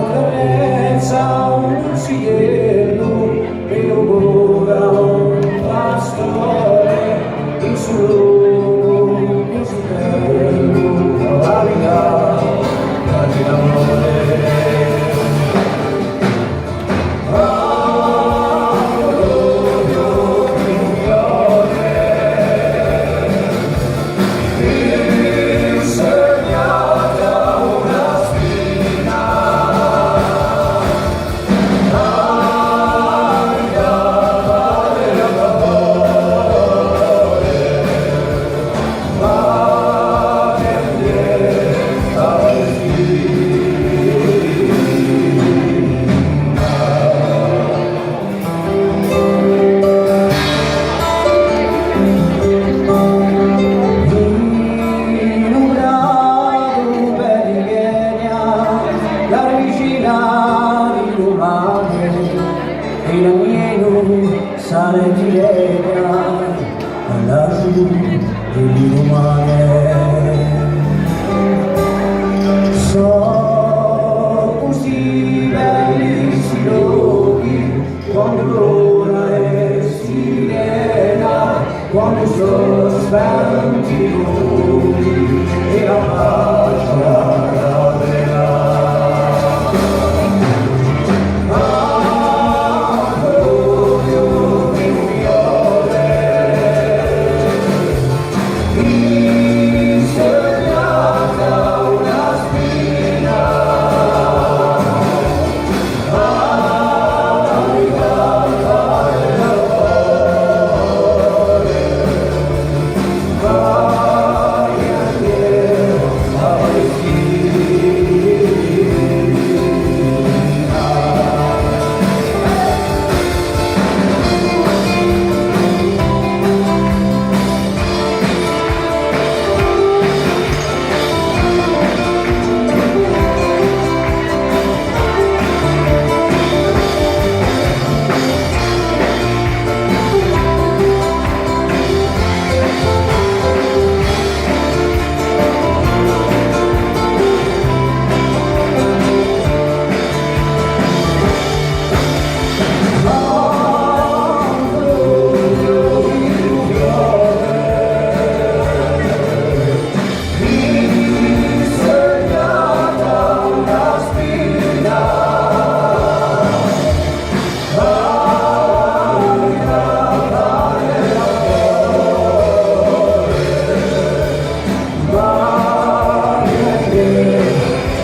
Carenza un cielo, mio ora un pastore, il suo mistero, la vita di amore. Il mio sale di lega alla luce dell'umane. Sono così belli si luoghi quando l'ora è sirena, quando sono spenti i luoghi e la pace la vera.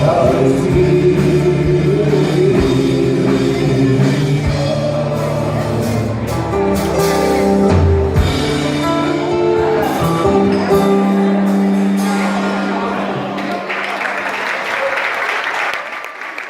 How